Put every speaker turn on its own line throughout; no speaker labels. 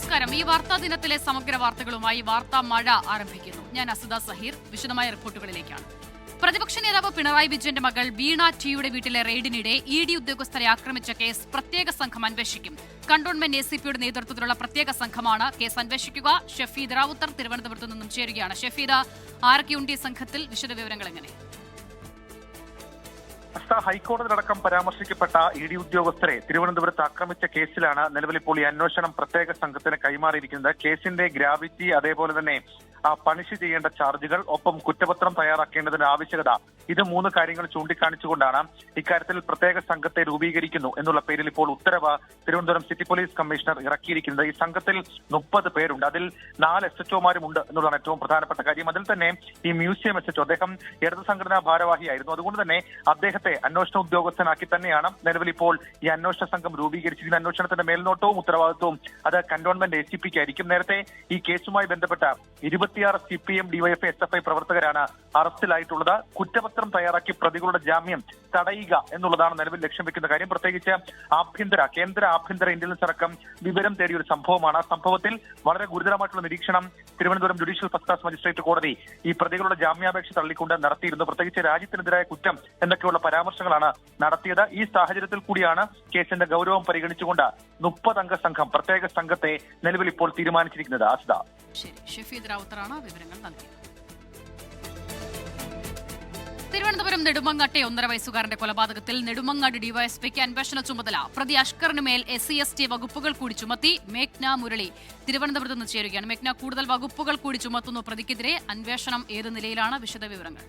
നമസ്കാരം. ഈ വാർത്താ ദിനത്തിലെ സമഗ്ര വാർത്തകളുമായി വാർത്താ മഴ ആരംഭിക്കുന്നു. ഞാൻ അസുദ സഹീർ. വിശദമായ റിപ്പോർട്ടുകളിലേക്കാണ്. പ്രതിപക്ഷ നേതാവ് പിണറായി വിജയന്റെ മകൾ വീണ ടിയുടെ വീട്ടിലെ റെയ്ഡിനിടെ ഇഡി ഉദ്യോഗസ്ഥരെ ആക്രമിച്ച കേസ് പ്രത്യേക സംഘം അന്വേഷിക്കും. കണ്ടോൺമെന്റ് എസിപിയുടെ നേതൃത്വത്തിലുള്ള പ്രത്യേക സംഘമാണ് കേസ് അന്വേഷിക്കുക. ഷഫീദ് റാവുത്തർ തിരുവനന്തപുരത്ത് നിന്നും ചേരുകയാണ്. ഷഫീദ്, ആരൊക്കെയുണ്ട് ഈ സംഘത്തിൽ? വിശദവിവരങ്ങൾ എങ്ങനെ?
ഹൈക്കോടതിയിലടക്കം പരാമർശിക്കപ്പെട്ട ഇഡി ഉദ്യോഗസ്ഥരെ തിരുവനന്തപുരത്ത് ആക്രമിച്ച കേസിലാണ് നിലവിൽ ഇപ്പോൾ ഈ അന്വേഷണം പ്രത്യേക സംഘത്തിന് കൈമാറിയിരിക്കുന്നത്. കേസിന്റെ ഗ്രാവിറ്റി, അതേപോലെ തന്നെ പണിഷ് ചെയ്യേണ്ട ചാർജുകൾ, ഒപ്പം കുറ്റപത്രം തയ്യാറാക്കേണ്ടതിന്റെ ആവശ്യകത, ഇത് മൂന്ന് കാര്യങ്ങൾ ചൂണ്ടിക്കാണിച്ചുകൊണ്ടാണ് ഇക്കാര്യത്തിൽ പ്രത്യേക സംഘത്തെ രൂപീകരിക്കുന്നു എന്നുള്ള പേരിൽ ഇപ്പോൾ ഉത്തരവ് തിരുവനന്തപുരം സിറ്റി പോലീസ് കമ്മീഷണർ ഇറക്കിയിരിക്കുന്നത്. ഈ സംഘത്തിൽ 30 പേരുണ്ട്. അതിൽ 4 SHOമാരും ഉണ്ട് എന്നുള്ളതാണ് ഏറ്റവും പ്രധാനപ്പെട്ട കാര്യം. അതിൽ തന്നെ ഈ മ്യൂസിയം SHO, അദ്ദേഹം ഇടത് സംഘടനാ ഭാരവാഹിയായിരുന്നു. അതുകൊണ്ട് തന്നെ അദ്ദേഹത്തെ അന്വേഷണ ഉദ്യോഗസ്ഥനാക്കി തന്നെയാണ് നിലവിൽ ഇപ്പോൾ ഈ അന്വേഷണ സംഘം രൂപീകരിച്ചിരിക്കുന്ന. അന്വേഷണത്തിന്റെ മേൽനോട്ടവും ഉത്തരവാദിത്വവും അത് കന്റോൺമെന്റ് ACPക്ക് ആയിരിക്കും. നേരത്തെ ഈ കേസുമായി ബന്ധപ്പെട്ട 26 CPM, DYFI, SFI പ്രവർത്തകരാണ് അറസ്റ്റിലായിട്ടുള്ളത്. കുറ്റപത്രം തയ്യാറാക്കി പ്രതികളുടെ ജാമ്യം തടയുക എന്നുള്ളതാണ് നിലവിൽ ലക്ഷ്യം വെക്കുന്ന കാര്യം. പ്രത്യേകിച്ച് കേന്ദ്ര ആഭ്യന്തര ഇന്റലിജൻസ് അടക്കം വിവരം തേടിയ ഒരു സംഭവമാണ്. ആ സംഭവത്തിൽ വളരെ ഗുരുതരമായിട്ടുള്ള നിരീക്ഷണം Thiruvananthapuram judicial first class magistrate കോടതി ഈ പ്രതികളുടെ ജാമ്യാപേക്ഷ തള്ളിക്കൊണ്ട് നടത്തിയിരുന്നു. പ്രത്യേകിച്ച് രാജ്യത്തിനെതിരായ കുറ്റം എന്നൊക്കെയുള്ള പരാമർശങ്ങളാണ് നടത്തിയത്. ഈ സാഹചര്യത്തിൽ കൂടിയാണ് കേസിന്റെ ഗൗരവം പരിഗണിച്ചുകൊണ്ട് 30 അംഗ സംഘം, പ്രത്യേക സംഘത്തെ നിലവിൽ ഇപ്പോൾ തീരുമാനിച്ചിരിക്കുന്നത്. ആസിദ.
ശരി, ഷഫീദ് റാവുത്തറാണ് വിവരങ്ങൾ നൽകിയത്. തിരുവനന്തപുരം നെടുമങ്ങാട്ടെ 1.5 വയസ്സുകാരന്റെ കൊലപാതകത്തിൽ നെടുമങ്ങാട് ഡിവൈഎസ്പിക്ക് അന്വേഷണ ചുമതല. പ്രതി അഷ്കറിന് മേൽ SC/ST വകുപ്പുകൾ കൂടി ചുമത്തി. മേഘ്ന മുരളി തിരുവനന്തപുരത്ത് നിന്ന് ചേരുകയാണ്. മേഘ്ന, കൂടുതൽ വകുപ്പുകൾ കൂടി ചുമത്തുന്നു പ്രതിക്കെതിരെ. അന്വേഷണം ഏത് നിലയിലാണ്? വിശദവിവരങ്ങൾ.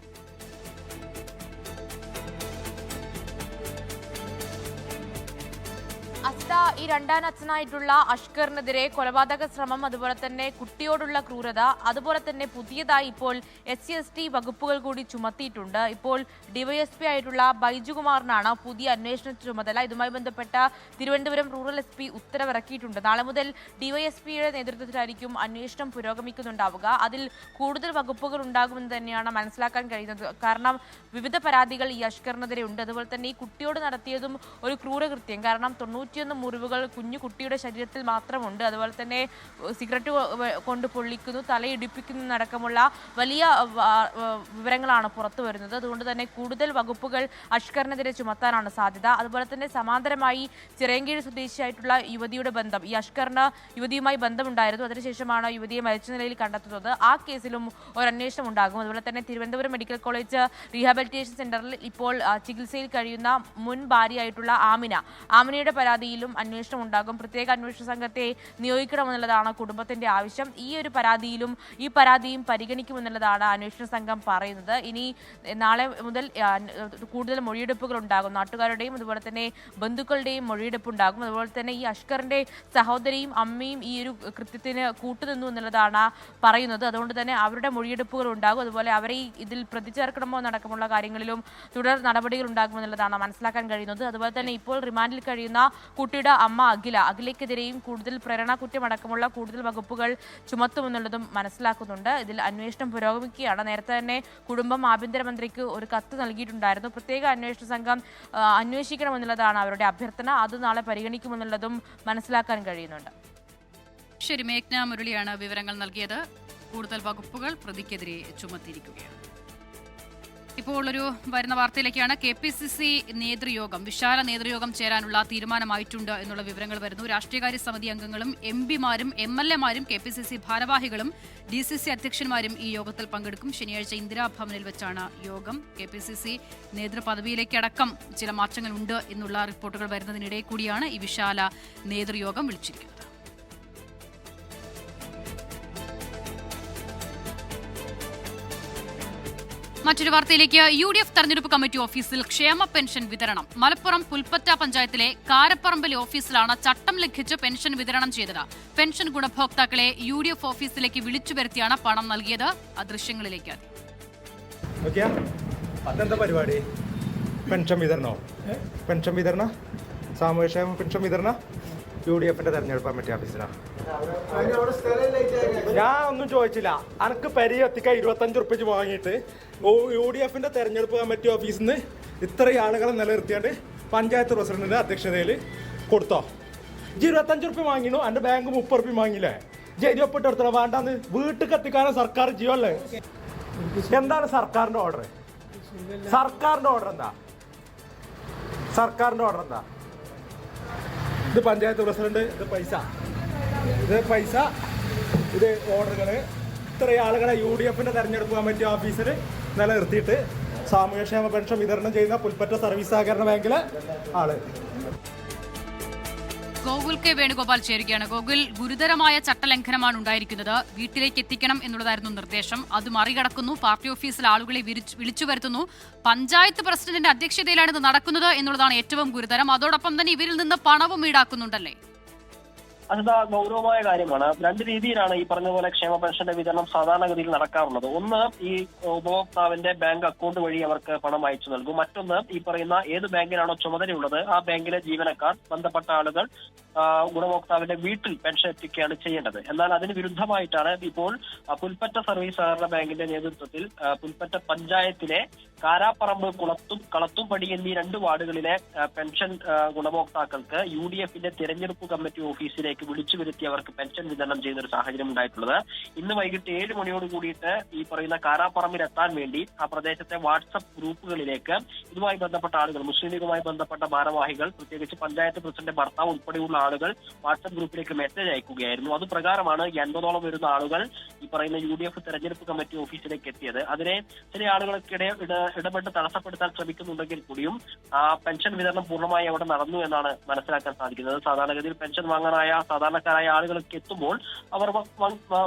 ഈ രണ്ടാം അച്ഛനായിട്ടുള്ള അഷ്കറിനെതിരെ കൊലപാതക ശ്രമം, അതുപോലെ തന്നെ കുട്ടിയോടുള്ള ക്രൂരത, അതുപോലെ തന്നെ പുതിയതായി ഇപ്പോൾ SC/ST വകുപ്പുകൾ കൂടി ചുമത്തിയിട്ടുണ്ട്. ഇപ്പോൾ DYSP ആയിട്ടുള്ള ബൈജുകുമാറിനാണ് പുതിയ അന്വേഷണ ചുമതല. ഇതുമായി ബന്ധപ്പെട്ട തിരുവനന്തപുരം റൂറൽ SP ഉത്തരവിറക്കിയിട്ടുണ്ട്. നാളെ മുതൽ DYSPയുടെ നേതൃത്വത്തിലായിരിക്കും അന്വേഷണം പുരോഗമിക്കുന്നുണ്ടാവുക. അതിൽ കൂടുതൽ വകുപ്പുകൾ ഉണ്ടാകുമെന്ന് തന്നെയാണ് മനസ്സിലാക്കാൻ കഴിയുന്നത്. കാരണം വിവിധ പരാതികൾ ഈ അഷ്കറിനെതിരെ ഉണ്ട്. അതുപോലെ തന്നെ ഈ കുട്ടിയോട് നടത്തിയതും ഒരു ക്രൂരകൃത്യം. കാരണം 91 മുറിവുകൾ കുഞ്ഞു കുട്ടിയുടെ ശരീരത്തിൽ മാത്രമുണ്ട്. അതുപോലെ തന്നെ സിഗരറ്റ് കൊണ്ട് പൊള്ളിക്കുന്നു, തലയിടിപ്പിക്കുന്നു അടക്കമുള്ള വലിയ വിവരങ്ങളാണ് പുറത്തു വരുന്നത്. അതുകൊണ്ട് തന്നെ കൂടുതൽ വകുപ്പുകൾ അഷ്കറിനെതിരെ ചുമത്താനാണ് സാധ്യത. അതുപോലെ തന്നെ സമാന്തരമായി ചിറയൻകീഴ് സ്വദേശിയായിട്ടുള്ള യുവതിയുടെ ബന്ധം, ഈ അഷ്കറിന് യുവതിയുമായി ബന്ധമുണ്ടായിരുന്നു. അതിനുശേഷമാണ് യുവതിയെ മരിച്ച നിലയിൽ കണ്ടെത്തുന്നത്. ആ കേസിലും ഒരു അന്വേഷണം ഉണ്ടാകും. അതുപോലെ തന്നെ തിരുവനന്തപുരം മെഡിക്കൽ കോളേജ് റീഹാബിലിറ്റേഷൻ സെന്ററിൽ ഇപ്പോൾ ചികിത്സയിൽ കഴിയുന്ന മുൻ ഭാര്യയായിട്ടുള്ള ആമിനയുടെ പരാതിയിലും അന്വേഷണം ഉണ്ടാകും. പ്രത്യേക അന്വേഷണ സംഘത്തെ നിയോഗിക്കണമെന്നുള്ളതാണ് കുടുംബത്തിന്റെ ആവശ്യം. ഈ പരാതിയും പരിഗണിക്കുമെന്നുള്ളതാണ് അന്വേഷണ സംഘം പറയുന്നത്. ഇനി നാളെ മുതൽ കൂടുതൽ മൊഴിയെടുപ്പുകൾ ഉണ്ടാകും. നാട്ടുകാരുടെയും അതുപോലെ തന്നെ ബന്ധുക്കളുടെയും മൊഴിയെടുപ്പ് ഉണ്ടാകും. അതുപോലെ തന്നെ ഈ അഷ്കറിന്റെ സഹോദരിയും അമ്മയും ഈ ഒരു കൃത്യത്തിന് കൂട്ടുനിന്നു എന്നുള്ളതാണ് പറയുന്നത്. അതുകൊണ്ട് തന്നെ അവരുടെ മൊഴിയെടുപ്പുകൾ ഉണ്ടാകും. അതുപോലെ അവരെ ഇതിൽ പ്രതി ചേർക്കണമോ എന്നടക്കമുള്ള കാര്യങ്ങളിലും തുടർ നടപടികൾ ഉണ്ടാകുമെന്നുള്ളതാണ് മനസ്സിലാക്കാൻ കഴിയുന്നത്. അതുപോലെ തന്നെ ഇപ്പോൾ റിമാൻഡിൽ കഴിയുന്ന കുട്ടിയുടെ അമ്മ അഖിലയ്ക്കെതിരെയും കൂടുതൽ പ്രേരണ കുറ്റമടക്കമുള്ള കൂടുതൽ വകുപ്പുകൾ ചുമത്തുമെന്നുള്ളതും മനസ്സിലാക്കുന്നുണ്ട്. ഇതിൽ അന്വേഷണം പുരോഗമിക്കുകയാണ്. നേരത്തെ തന്നെ കുടുംബം ആഭ്യന്തരമന്ത്രിക്ക് ഒരു കത്ത് നൽകിയിട്ടുണ്ടായിരുന്നു. പ്രത്യേക അന്വേഷണ സംഘം അന്വേഷിക്കണമെന്നുള്ളതാണ് അവരുടെ അഭ്യർത്ഥന. അത് നാളെ പരിഗണിക്കുമെന്നുള്ളതും മനസ്സിലാക്കാൻ കഴിയുന്നുണ്ട്.
ശരി, മേഘ്ന മുരളിയാണ് വിവരങ്ങൾ നൽകിയത്. കൂടുതൽ വകുപ്പുകൾ പ്രതിക്കെതിരെ ചുമത്തിയിരിക്കുകയാണ്. ഇപ്പോൾ ഒരു വരുന്ന വാർത്തയിലേക്കാണ്. KPCC നേതൃയോഗം, വിശാല നേതൃയോഗം ചേരാനുള്ള തീരുമാനമായിട്ടുണ്ട് എന്നുള്ള വിവരങ്ങൾ വരുന്നു. രാഷ്ട്രീയകാര്യ സമിതി അംഗങ്ങളും MPമാരും MLAമാരും KPCC ഭാരവാഹികളും DCC അധ്യക്ഷന്മാരും ഈ യോഗത്തിൽ പങ്കെടുക്കും. ശനിയാഴ്ച ഇന്ദിരാഭവനിൽ വെച്ചാണ് യോഗം. KPCC നേതൃപദവിയിലേക്കടക്കം ചില മാറ്റങ്ങളുണ്ട് എന്നുള്ള റിപ്പോർട്ടുകൾ വരുന്നതിനിടെ കൂടിയാണ് ഈ വിശാല നേതൃയോഗം വിളിച്ചിരിക്കുന്നത്. മറ്റൊരു വാർത്തയിലേക്ക്. UDF തെരഞ്ഞെടുപ്പ് കമ്മിറ്റി ഓഫീസിൽ ക്ഷേമ പെൻഷൻ വിതരണം. മലപ്പുറം പുൽപ്പറ്റ പഞ്ചായത്തിലെ കാരപ്പറമ്പിലെ ഓഫീസിലാണ് ചട്ടം ലംഘിച്ച് പെൻഷൻ വിതരണം ചെയ്തത്. പെൻഷൻ ഗുണഭോക്താക്കളെ UDF ഓഫീസിലേക്ക് വിളിച്ചു വരുത്തിയാണ് പണം നൽകിയത്. ആ ദൃശ്യങ്ങളിലേക്ക്
അതെന്താ പരിപാടി? പെൻഷൻ വിതരണോ? പെൻഷൻ വിതരണ, സാമൂഹ്യക്ഷേമ പെൻഷൻ വിതരണ UDFന്റെ തെരഞ്ഞെടുപ്പ് കമ്മിറ്റി ഓഫീസിലാണ്. ഞാൻ ഒന്നും ചോദിച്ചില്ല. അനക്ക് പരി എത്തിക്കാൻ 25 ഉറുപ്പിച്ച് വാങ്ങിയിട്ട് UDFന്റെ തെരഞ്ഞെടുപ്പ് കമ്മിറ്റി ഓഫീസിൽ നിന്ന് ഇത്രയും ആളുകളെ നിലനിർത്തിയാണ്ട് പഞ്ചായത്ത് പ്രസിഡന്റിന്റെ അധ്യക്ഷതയിൽ കൊടുത്തോ? 25 വാങ്ങിനു, എൻ്റെ ബാങ്ക് 30 വാങ്ങിയില്ലേ? ജെരി ഒപ്പിട്ടെടുത്തോ വേണ്ടാന്ന് വീട്ടിൽ എത്തിക്കാനും സർക്കാർ ചെയ്യുമല്ലേ? എന്താണ് സർക്കാരിന്റെ ഓർഡർ? സർക്കാരിന്റെ ഓർഡർ എന്താ? സർക്കാരിന്റെ ഓർഡർ എന്താ? ഇത് പഞ്ചായത്ത് പ്രസിഡന്റ്, ഇത് പൈസ, ഇത് ഓർഡറുകൾ. ഇത്രയും ആളുകളെ UDF തെരഞ്ഞെടുപ്പ് കമ്മിറ്റി ഓഫീസിൽ നിലനിർത്തിയിട്ട് സാമൂഹ്യക്ഷേമ പെൻഷൻ വിതരണം ചെയ്യുന്ന പുൽപ്പറ്റ സർവീസ് സഹകരണ ബാങ്കിലെ ആള്.
ഗോകുൽ കെ വേണുഗോപാൽ ചേരുകയാണ്. ഗോകുൽ, ഗുരുതരമായ ചട്ടലംഘനമാണ് ഉണ്ടായിരിക്കുന്നത്. വീട്ടിലേക്ക് എത്തിക്കണം എന്നുള്ളതായിരുന്നു നിർദ്ദേശം. അത് മറികടക്കുന്നു. പാർട്ടി ഓഫീസിൽ ആളുകളെ വിളിച്ചു വരുത്തുന്നു. പഞ്ചായത്ത് പ്രസിഡന്റിന്റെ അധ്യക്ഷതയിലാണ് ഇത് നടക്കുന്നത് എന്നുള്ളതാണ് ഏറ്റവും ഗുരുതരം. അതോടൊപ്പം തന്നെ ഇവരിൽ നിന്ന് പണവും ഈടാക്കുന്നുണ്ടല്ലേ?
അത് ഗൗരവമായ കാര്യമാണ്. രണ്ട് രീതിയിലാണ് ഈ പറഞ്ഞ പോലെ ക്ഷേമ പെൻഷന്റെ വിതരണം സാധാരണഗതിയിൽ നടക്കാറുള്ളത്. ഒന്ന്, ഈ ഉപഭോക്താവിന്റെ ബാങ്ക് അക്കൗണ്ട് വഴി അവർക്ക് പണം അയച്ചു നൽകും. മറ്റൊന്ന്, ഈ പറയുന്ന ഏത് ബാങ്കിനാണോ ചുമതലയുള്ളത് ആ ബാങ്കിലെ ജീവനക്കാർ, ബന്ധപ്പെട്ട ആളുകൾ ഗുണഭോക്താവിന്റെ വീട്ടിൽ പെൻഷൻ എത്തിക്കുകയാണ് ചെയ്യേണ്ടത്. എന്നാൽ അതിന് വിരുദ്ധമായിട്ടാണ് ഇപ്പോൾ പുൽപ്പറ്റ സർവീസ് സഹകരണ ബാങ്കിന്റെ നേതൃത്വത്തിൽ പുൽപ്പറ്റ പഞ്ചായത്തിലെ കാരാപ്പറമ്പ്, കളത്തുംപടി എന്നീ 2 വാർഡുകളിലെ പെൻഷൻ ഗുണഭോക്താക്കൾക്ക് UDF തെരഞ്ഞെടുപ്പ് കമ്മിറ്റി ഓഫീസിലേക്ക് വിളിച്ചു വരുത്തി അവർക്ക് പെൻഷൻ വിതരണം ചെയ്യുന്ന ഒരു സാഹചര്യം ഉണ്ടായിട്ടുള്ളത്. ഇന്ന് വൈകിട്ട് 7 മണിയോട് കൂടിയിട്ട് ഈ പറയുന്ന കാരാപ്പറമ്പിൽ എത്താൻ വേണ്ടി ആ പ്രദേശത്തെ വാട്സപ്പ് ഗ്രൂപ്പുകളിലേക്ക് ഇതുമായി ബന്ധപ്പെട്ട ആളുകൾ, മുസ്ലിം ലീഗുമായി ബന്ധപ്പെട്ട ഭാരവാഹികൾ, പ്രത്യേകിച്ച് പഞ്ചായത്ത് പ്രസിഡന്റ് ഭർത്താവ് ഉൾപ്പെടെയുള്ള ആളുകൾ വാട്സപ്പ് ഗ്രൂപ്പിലേക്ക് മെസ്സേജ് അയക്കുകയായിരുന്നു. അത് പ്രകാരമാണ് 80ഓളം വരുന്ന ആളുകൾ ഈ പറയുന്ന UDF തെരഞ്ഞെടുപ്പ് കമ്മിറ്റി ഓഫീസിലേക്ക് എത്തിയത്. അതിനെ ചില ആളുകൾക്കിടെ ഇടപെട്ട് തടസ്സപ്പെടുത്താൻ ശ്രമിക്കുന്നുണ്ടെങ്കിൽ കൂടിയും പെൻഷൻ വിതരണം പൂർണ്ണമായി അവിടെ നടന്നു എന്നാണ് മനസ്സിലാക്കാൻ സാധിക്കുന്നത്. സാധാരണഗതിയിൽ പെൻഷൻ വാങ്ങാനായ സാധാരണക്കാരായ ആളുകളൊക്കെ എത്തുമ്പോൾ അവർ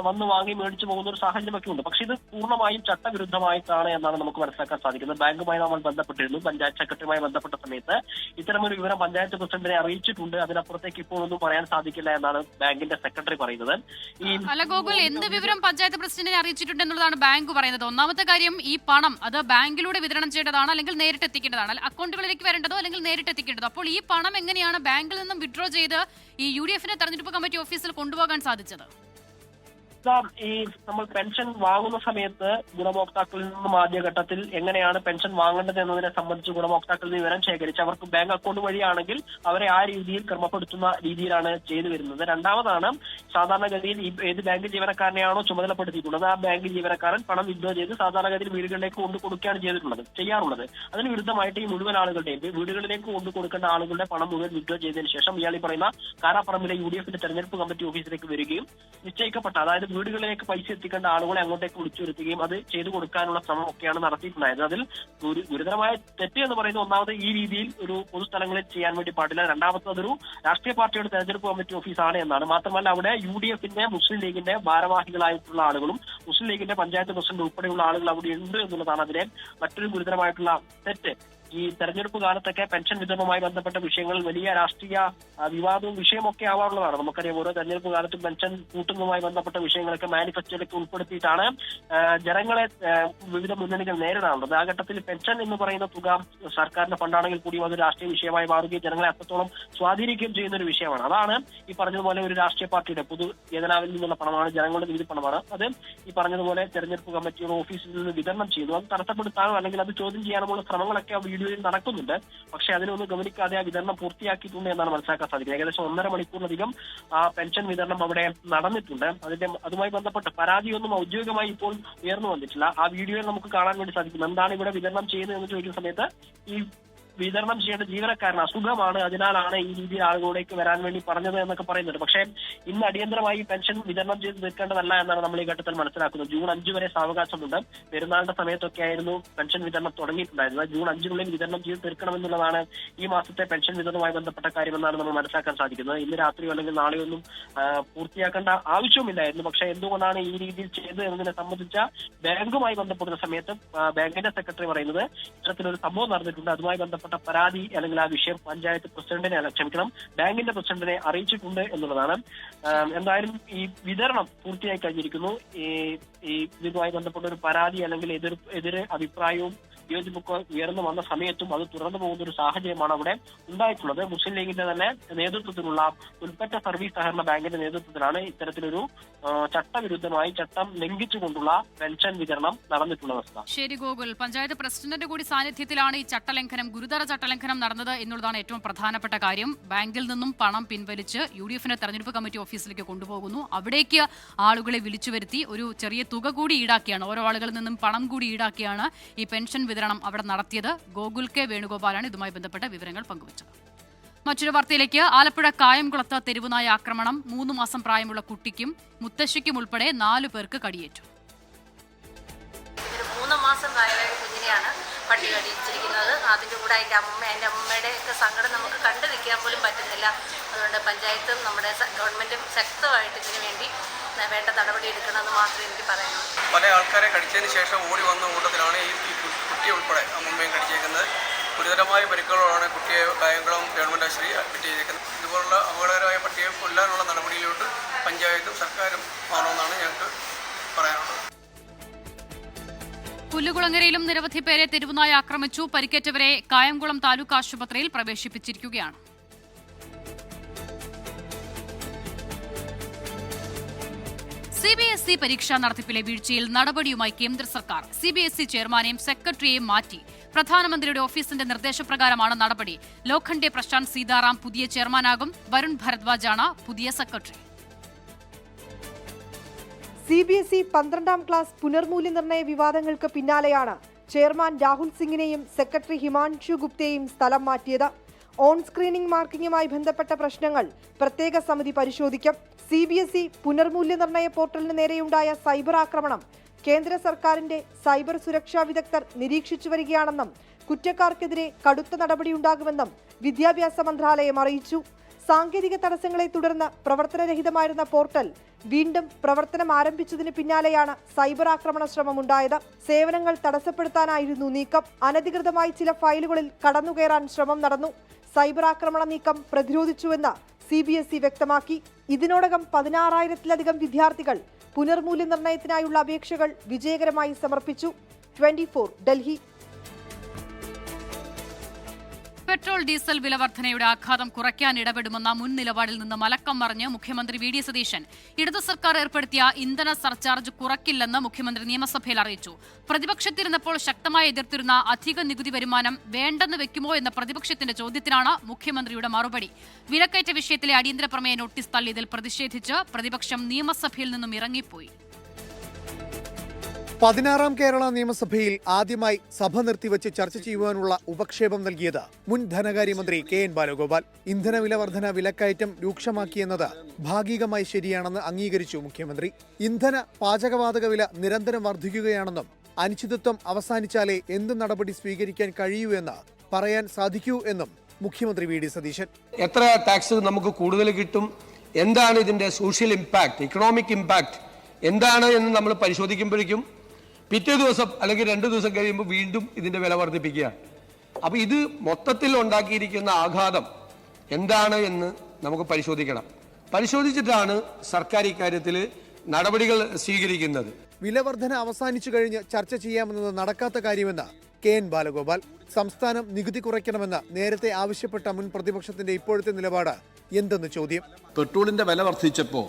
വന്ന് വാങ്ങി മേടിച്ചു പോകുന്ന ഒരു സാഹചര്യമൊക്കെ ഉണ്ട്. പക്ഷെ ഇത് പൂർണ്ണമായും ചട്ടവിരുദ്ധമായിട്ടാണ് എന്നാണ് നമുക്ക് മനസ്സിലാക്കാൻ സാധിക്കുന്നത്. ബാങ്കുമായി നമ്മൾ ബന്ധപ്പെട്ടിരുന്നു. പഞ്ചായത്ത് സെക്രട്ടറിയുമായി ബന്ധപ്പെട്ട സമയത്ത് ഇത്തരമൊരു വിവരം പഞ്ചായത്ത് പ്രസിഡന്റിനെ അറിയിച്ചിട്ടുണ്ട്. അതിനപ്പുറത്തേക്ക് ഇപ്പോഴൊന്നും പറയാൻ സാധിക്കില്ല എന്നാണ് ബാങ്കിന്റെ സെക്രട്ടറി പറയുന്നത്.
അല്ല ഗോകുൽ, എന്ത് വിവരം പഞ്ചായത്ത് പ്രസിഡന്റിനെ അറിയിച്ചിട്ടുണ്ട് എന്നുള്ളതാണ് ബാങ്ക് പറയുന്നത്. ഒന്നാമത്തെ കാര്യം, ഈ പണം അത് ബാങ്കിലൂടെ വിതരണം ചെയ്യേണ്ടതാണ് അല്ലെങ്കിൽ നേരിട്ട് എത്തിക്കേണ്ടതാണ്? അക്കൗണ്ടുകളിലേക്ക് വരേണ്ടതോ അല്ലെങ്കിൽ നേരിട്ട് എത്തിക്കേണ്ടതോ? അപ്പോൾ ഈ പണം എങ്ങനെയാണ് ബാങ്കിൽ നിന്നും വിഡ്രോ ചെയ്ത് ഈ UDF തെരഞ്ഞെടുപ്പ് കമ്മിറ്റി ഓഫീസിൽ കൊണ്ടുപോകാൻ സാധിച്ചത്?
ഈ നമ്മൾ പെൻഷൻ വാങ്ങുന്ന സമയത്ത് ഗുണഭോക്താക്കളിൽ നിന്നും ആദ്യഘട്ടത്തിൽ എങ്ങനെയാണ് പെൻഷൻ വാങ്ങേണ്ടത് എന്നതിനെ സംബന്ധിച്ച് ഗുണഭോക്താക്കളിൽ വിവരം ശേഖരിച്ച് അവർക്ക് ബാങ്ക് അക്കൗണ്ട് വഴിയാണെങ്കിൽ അവരെ ആ രീതിയിൽ ക്രമപ്പെടുത്തുന്ന രീതിയിലാണ് ചെയ്തു വരുന്നത്. രണ്ടാമതാണ്, സാധാരണഗതിയിൽ ഏത് ബാങ്ക് ജീവനക്കാരനെയാണോ ചുമതലപ്പെടുത്തിയിട്ടുള്ളത് ആ ബാങ്ക് ജീവനക്കാരൻ പണം വിഡ്രോ ചെയ്ത് സാധാരണഗതിയിൽ വീടുകളിലേക്ക് കൊണ്ടു കൊടുക്കുകയാണ് ചെയ്യാറുള്ളത്. അതിന് വിരുദ്ധമായിട്ട് ഈ മുഴുവൻ ആളുകളുടെയും വീടുകളിലേക്ക് കൊണ്ടു കൊടുക്കേണ്ട ആളുകളുടെ പണം മുഴുവൻ വിഡ്രോ ചെയ്തതിനു ശേഷം ഇയാൾ ഈ പറയുന്ന കാരാപ്പറമ്പിലെ UDF തെരഞ്ഞെടുപ്പ് കമ്മിറ്റി ഓഫീസിലേക്ക് വരികയും നിശ്ചയിക്കപ്പെട്ട, അതായത് വീടുകളിലേക്ക് പൈസ എത്തിക്കേണ്ട ആളുകളെ അങ്ങോട്ടേക്ക് വിളിച്ചു വരുത്തുകയും അത് ചെയ്തു കൊടുക്കാനുള്ള ശ്രമം ഒക്കെയാണ് നടത്തിയിട്ടുണ്ടായത്. അതിൽ ഗുരുതരമായ തെറ്റ് എന്ന് പറയുന്നത് ഒന്നാമത് ഈ രീതിയിൽ ഒരു പൊതുസ്ഥലങ്ങളിൽ ചെയ്യാൻ വേണ്ടി പാടില്ല. രണ്ടാമത് അതൊരു രാഷ്ട്രീയ പാർട്ടിയുടെ തെരഞ്ഞെടുപ്പ് കമ്മിറ്റി ഓഫീസാണ് എന്നാണ്. മാത്രമല്ല അവിടെ UDF മുസ്ലിം ലീഗിന്റെ ഭാരവാഹികളായിട്ടുള്ള ആളുകളും മുസ്ലിം ലീഗിന്റെ പഞ്ചായത്ത് പ്രസിഡന്റ് ഉൾപ്പെടെയുള്ള ആളുകൾ അവിടെ ഉണ്ട് എന്നുള്ളതാണ് അതിലെ മറ്റൊരു ഗുരുതരമായിട്ടുള്ള തെറ്റ്. ഈ തെരഞ്ഞെടുപ്പ് കാലത്തൊക്കെ പെൻഷൻ വിതരണവുമായി ബന്ധപ്പെട്ട വിഷയങ്ങളിൽ വലിയ രാഷ്ട്രീയ വിവാദവും വിഷയമൊക്കെ ആവാറുള്ളതാണ്. നമുക്കറിയാം, ഓരോ തെരഞ്ഞെടുപ്പ് കാലത്തും പെൻഷൻ കൂട്ടുന്നതുമായി ബന്ധപ്പെട്ട വിഷയങ്ങളൊക്കെ മാനിഫെസ്റ്റോയിലേക്ക് ഉൾപ്പെടുത്തിയിട്ടാണ് ജനങ്ങളെ വിവിധ മുന്നണികൾ നേരിടാറുള്ളത്. ആ ഘട്ടത്തിൽ പെൻഷൻ എന്ന് പറയുന്ന തുക സർക്കാരിന്റെ ഫണ്ടാണെങ്കിൽ കൂടിയും അത് രാഷ്ട്രീയ വിഷയമായി മാറുകയും ജനങ്ങളെ അത്രത്തോളം സ്വാധീനിക്കുകയും ചെയ്യുന്ന ഒരു വിഷയമാണ്. അതാണ് ഈ പറഞ്ഞതുപോലെ ഒരു രാഷ്ട്രീയ പാർട്ടിയുടെ പൊതു ഖജനാവിൽ നിന്നുള്ള പണമാണ്, ജനങ്ങളുടെ നികുതി പണമാണ്. അത് ഈ പറഞ്ഞതുപോലെ തെരഞ്ഞെടുപ്പ് കമ്മിറ്റിയുടെ ഓഫീസിൽ നിന്ന് വിതരണം ചെയ്യുന്നു. അത് തടസ്സപ്പെടുത്താനോ അല്ലെങ്കിൽ അത് ചോദ്യം ചെയ്യാനുമുള്ള ശ്രമങ്ങളൊക്കെ വീഡിയോയിൽ നടക്കുന്നുണ്ട്. പക്ഷെ അതിനൊന്നും ഗവനിക്കാതെ ആ വിതരണം പൂർത്തിയാക്കിയിട്ടുണ്ട് എന്നാണ് മനസ്സിലാക്കാൻ സാധിക്കുന്നത്. ഏകദേശം 1.5 മണിക്കൂറിലധികം ആ പെൻഷൻ വിതരണം അവിടെ നടന്നിട്ടുണ്ട്. അതുമായി ബന്ധപ്പെട്ട പരാതിയൊന്നും ഔദ്യോഗികമായി ഇപ്പോൾ ഉയർന്നു വന്നിട്ടില്ല. ആ വീഡിയോയിൽ നമുക്ക് കാണാൻ വേണ്ടി സാധിക്കും. എന്താണ് ഇവിടെ വിതരണം ചെയ്യുന്നത് എന്ന് ചോദിക്കുന്ന സമയത്ത് ഈ വിതരണം ചെയ്യേണ്ട ജീവനക്കാരന് അസുഖമാണ്, അതിനാലാണ് ഈ രീതിയിൽ ആളുകളിലേക്ക് വരാൻ വേണ്ടി പറഞ്ഞത് എന്നൊക്കെ പറയുന്നുണ്ട്. പക്ഷേ ഇന്ന് അടിയന്തരമായി പെൻഷൻ വിതരണം ചെയ്ത് തീർക്കേണ്ടതല്ല എന്നാണ് നമ്മൾ ഈ ഘട്ടത്തിൽ മനസ്സിലാക്കുന്നത്. ജൂൺ 5 വരെ സാവകാശമുണ്ട്. പെരുന്നാളിന്റെ സമയത്തൊക്കെ ആയിരുന്നു പെൻഷൻ വിതരണം തുടങ്ങിയിട്ടുണ്ടായിരുന്നത്. ജൂൺ 5 വിതരണം ചെയ്ത് തീർക്കണമെന്നുള്ളതാണ് ഈ മാസത്തെ പെൻഷൻ വിതരണവുമായി ബന്ധപ്പെട്ട കാര്യമെന്നാണ് നമ്മൾ മനസ്സിലാക്കാൻ സാധിക്കുന്നത്. ഇന്ന് രാത്രിയോ അല്ലെങ്കിൽ നാളെയൊന്നും പൂർത്തിയാക്കേണ്ട ആവശ്യവുമില്ലായിരുന്നു. പക്ഷേ എന്തുകൊണ്ടാണ് ഈ രീതിയിൽ ചെയ്തത് എന്നതിനെ സംബന്ധിച്ച ബാങ്കുമായി ബന്ധപ്പെടുന്ന സമയത്ത് ബാങ്കിന്റെ സെക്രട്ടറി പറയുന്നത് ഇത്തരത്തിലൊരു സംഭവം നടന്നിട്ടുണ്ട്, അതുമായി ബന്ധപ്പെട്ട പരാതി അല്ലെങ്കിൽ ആ വിഷയം പഞ്ചായത്ത് പ്രസിഡന്റിനെ ബാങ്കിന്റെ പ്രസിഡന്റിനെ അറിയിച്ചിട്ടുണ്ട് എന്നുള്ളതാണ്. എന്തായാലും ഈ വിതരണം പൂർത്തിയായി കഴിഞ്ഞിരിക്കുന്നു. ഈ ഇതുമായി ബന്ധപ്പെട്ട ഒരു പരാതി അല്ലെങ്കിൽ എതിര് അഭിപ്രായവും വിയോജിപ്പൊക്കെ ഉയർന്നു വന്ന സമയത്തും അത് തുടർന്നു പോകുന്ന ഒരു സാഹചര്യമാണ് അവിടെ ഉണ്ടായിട്ടുള്ളത്. മുസ്ലിം ലീഗിന്റെ തന്നെ നേതൃത്വത്തിലുള്ള ഉൾപ്പെട്ട സർവീസ് സഹകരണ ബാങ്കിന്റെ നേതൃത്വത്തിലാണ് ഇത്തരത്തിലൊരു ചട്ടവിരുദ്ധമായി ചട്ടം ലംഘിച്ചുകൊണ്ടുള്ള പെൻഷൻ വിതരണം നടന്നിട്ടുള്ള അവസ്ഥ.
ശരി ഗോകുൽ, പഞ്ചായത്ത് പ്രസിഡന്റിന്റെ കൂടി സാന്നിധ്യത്തിലാണ് ഈ ചട്ടലംഘനം, ഗുരുതര ചട്ടലംഘനം നടന്നത് എന്നുള്ളതാണ് ഏറ്റവും പ്രധാനപ്പെട്ട കാര്യം. ബാങ്കിൽ നിന്നും പണം പിൻവലിച്ച് UDF-ന്റെ തെരഞ്ഞെടുപ്പ് കമ്മിറ്റി ഓഫീസിലേക്ക് കൊണ്ടുപോകുന്നു. അവിടേക്ക് ആളുകളെ വിളിച്ചു വരുത്തി ഒരു ചെറിയ തുക കൂടി ഈടാക്കിയാണ്, ഓരോ ആളുകളിൽ നിന്നും പണം കൂടി ഈടാക്കിയാണ് ഈ പെൻഷൻ വിതരണം അവിടെ നടത്തിയത്. ഗോകുൽ കെ വേണുഗോപാലാണ് ഇതുമായി ബന്ധപ്പെട്ട വിവരങ്ങൾ പങ്കുവച്ചത്. മറ്റൊരു വാർത്തയിലേക്ക്. ആലപ്പുഴ കായംകുളത്ത് തെരുവുനായ ആക്രമണം. 3 മാസം പ്രായമുള്ള കുട്ടിക്കും മുത്തശ്ശിക്കും ഉൾപ്പെടെ 4 പേർക്ക് കടിയേറ്റു.
3 മാസം പ്രായമായ കുഞ്ഞിനെയാണ് പട്ടി കടിച്ചിരിക്കുന്നത്. അതിൻ്റെ കൂടെ എൻ്റെ അമ്മയുടെ ഒക്കെ സങ്കടം നമുക്ക് കണ്ടു നിൽക്കാൻ പോലും പറ്റുന്നില്ല. അതുകൊണ്ട് പഞ്ചായത്തും നമ്മുടെ ഗവൺമെൻറ്റും ശക്തമായിട്ട് ഇതിനു വേണ്ടി വേണ്ട നടപടി എടുക്കണമെന്ന് മാത്രമേ എനിക്ക് പറയാനുള്ളൂ.
പല ആൾക്കാരെ കടിച്ചതിന് ശേഷം ഓടി വന്ന കൂട്ടത്തിലാണ് ഈ കുട്ടിയെ ഉൾപ്പെടെ അമ്മയും കടിച്ചേക്കുന്നത്. ഗുരുതരമായ പരിക്കുകളോടാണ് കുട്ടിയെ കായംകുളം ഗവൺമെൻറ് ആശുപത്രി അഡ്മിറ്റ് ചെയ്തേക്കുന്നത്. ഇതുപോലുള്ള അപകടകരമായ പട്ടിയെ കൊല്ലാനുള്ള നടപടിയിലോട്ട് പഞ്ചായത്തും സർക്കാരും മാറണമെന്നാണ് ഞങ്ങൾക്ക് പറയാനുള്ളത്.
പുല്ലുകുളങ്ങരയിലും നിരവധി പേരെ തെരുവുനായ ആക്രമിച്ചു. പരിക്കേറ്റവരെ കായംകുളം താലൂക്ക് ആശുപത്രിയിൽ പ്രവേശിപ്പിച്ചിരിക്കുകയാണ്. CBSE പരീക്ഷാ നടത്തിപ്പിലെ വീഴ്ചയിൽ നടപടിയുമായി കേന്ദ്ര സർക്കാർ. CBSE ചെയർമാനെയും സെക്രട്ടറിയെയും മാറ്റി. പ്രധാനമന്ത്രിയുടെ ഓഫീസിന്റെ നിർദ്ദേശപ്രകാരമാണ് നടപടി. ലോഖണ്ഡെ പ്രശാന്ത് സീതാറാം പുതിയ ചെയർമാനാകും. വരുൺ ഭരദ്വാജാണ് പുതിയ സെക്രട്ടറി.
CBSE 12ാം ക്ലാസ് പുനർമൂല്യനിർണ്ണയ വിവാദങ്ങൾക്ക് പിന്നാലെയാണ് ചെയർമാൻ രാഹുൽ സിംഗിനെയും സെക്രട്ടറി ഹിമാൻഷു ഗുപ്തയെയും സ്ഥലം മാറ്റിയത്. ഓൺ സ്ക്രീനിംഗ് മാർക്കിംഗുമായി ബന്ധപ്പെട്ട പ്രശ്നങ്ങൾ പ്രത്യേക സമിതി പരിശോധിക്കും. CBSE പുനർമൂല്യനിർണ്ണയ പോർട്ടലിന് നേരെയുണ്ടായ സൈബർ ആക്രമണം കേന്ദ്ര സർക്കാരിന്റെ സൈബർ സുരക്ഷാ വിദഗ്ധർ നിരീക്ഷിച്ചു വരികയാണെന്നും കുറ്റക്കാർക്കെതിരെ കടുത്ത നടപടിയുണ്ടാകുമെന്നും വിദ്യാഭ്യാസ മന്ത്രാലയം അറിയിച്ചു. സാങ്കേതിക തടസ്സങ്ങളെ തുടർന്ന് പ്രവർത്തനരഹിതമായിരുന്ന പോർട്ടൽ വീണ്ടും പ്രവർത്തനം ആരംഭിച്ചതിന് പിന്നാലെയാണ് സൈബർ ആക്രമണ ശ്രമം ഉണ്ടായത്. സേവനങ്ങൾ തടസ്സപ്പെടുത്താനായിരുന്നു നീക്കം. അനധികൃതമായി ചില ഫയലുകളിൽ കടന്നുകയറാൻ ശ്രമം നടന്നു. സൈബർ ആക്രമണ നീക്കം പ്രതിരോധിച്ചുവെന്ന് CBSE വ്യക്തമാക്കി. ഇതിനോടകം 16,000-ലധികം വിദ്യാർത്ഥികൾ പുനർമൂല്യനിർണ്ണയത്തിനായുള്ള അപേക്ഷകൾ വിജയകരമായി സമർപ്പിച്ചു. 24 ഡൽഹി.
പെട്രോൾ ഡീസൽ വില വർധനയുടെ ആഘാതം കുറയ്ക്കാൻ ഇടപെടുമെന്ന മുൻ നിലപാടിൽ നിന്ന് മലക്കം മറിഞ്ഞ് മുഖ്യമന്ത്രി VD സതീശൻ. ഇടതു സർക്കാർ ഏർപ്പെടുത്തിയ ഇന്ധന സർചാർജ് കുറയ്ക്കില്ലെന്ന് മുഖ്യമന്ത്രി നിയമസഭയിൽ അറിയിച്ചു. പ്രതിപക്ഷത്തിരുന്നപ്പോൾ ശക്തമായി എതിർത്തിരുന്ന അധിക നികുതി വരുമാനം വേണ്ടെന്ന് വെക്കുമോ എന്ന പ്രതിപക്ഷത്തിന്റെ ചോദ്യത്തിനാണ് മുഖ്യമന്ത്രിയുടെ മറുപടി. വിലക്കയറ്റ വിഷയത്തിലെ അടിയന്തര പ്രമേയ നോട്ടീസ് തള്ളിയതിൽ പ്രതിഷേധിച്ച് പ്രതിപക്ഷം നിയമസഭയിൽ നിന്നും ഇറങ്ങിപ്പോയി.
16ാം കേരള നിയമസഭയിൽ ആദ്യമായി സഭ നിർത്തിവച്ച് ചർച്ച ചെയ്യുവാനുള്ള ഉപക്ഷേപം നൽകിയത് മുൻ ധനകാര്യമന്ത്രി KN ബാലഗോപാൽ. ഇന്ധനവില വർധന വിലക്കയറ്റം രൂക്ഷമാക്കിയെന്നത് ഭാഗികമായി ശരിയാണെന്ന് അംഗീകരിച്ചു മുഖ്യമന്ത്രി. ഇന്ധന പാചകവാതക വില നിരന്തരം വർദ്ധിക്കുകയാണെന്നും അനിശ്ചിതത്വം അവസാനിച്ചാലേ എന്ത് നടപടി സ്വീകരിക്കാൻ കഴിയൂ എന്ന് പറയാൻ സാധിക്കൂ എന്നും മുഖ്യമന്ത്രി VD സതീശൻ.
എത്ര ടാക്സ് നമുക്ക് കൂടുതൽ കിട്ടും, എന്താണ് ഇതിന്റെ സോഷ്യൽ ഇമ്പാക്ട്, ഇക്കണോമിക് ഇമ്പാക്ട് എന്താണ് എന്ന് നമ്മൾ പരിശോധിക്കുമ്പോഴേക്കും പിറ്റേ ദിവസം അല്ലെങ്കിൽ 2 ദിവസം കഴിയുമ്പോൾ വീണ്ടും ഇതിന്റെ വില വർദ്ധിപ്പിക്കുകയാണ്. അപ്പോൾ ഇത് മൊത്തത്തിൽ ഉണ്ടാക്കിയിരിക്കുന്ന ആഘാതം എന്താണ് എന്ന് നമുക്ക് പരിശോധിക്കണം. പരിശോധിച്ചിട്ടാണ് സർക്കാർ ഇക്കാര്യത്തിൽ നടപടികൾ സ്വീകരിക്കുന്നത്.
വില വർധന അവസാനിച്ചു കഴിഞ്ഞ് ചർച്ച ചെയ്യാമെന്നത് നടക്കാത്ത കാര്യമെന്ന് KN ബാലഗോപാൽ. സംസ്ഥാനം നികുതി കുറയ്ക്കണമെന്ന് നേരത്തെ ആവശ്യപ്പെട്ട മുൻ പ്രതിപക്ഷത്തിന്റെ ഇപ്പോഴത്തെ നിലപാട് എന്തെന്ന് ചോദ്യം.
പെട്രോളിന്റെ വില വർദ്ധിച്ചപ്പോൾ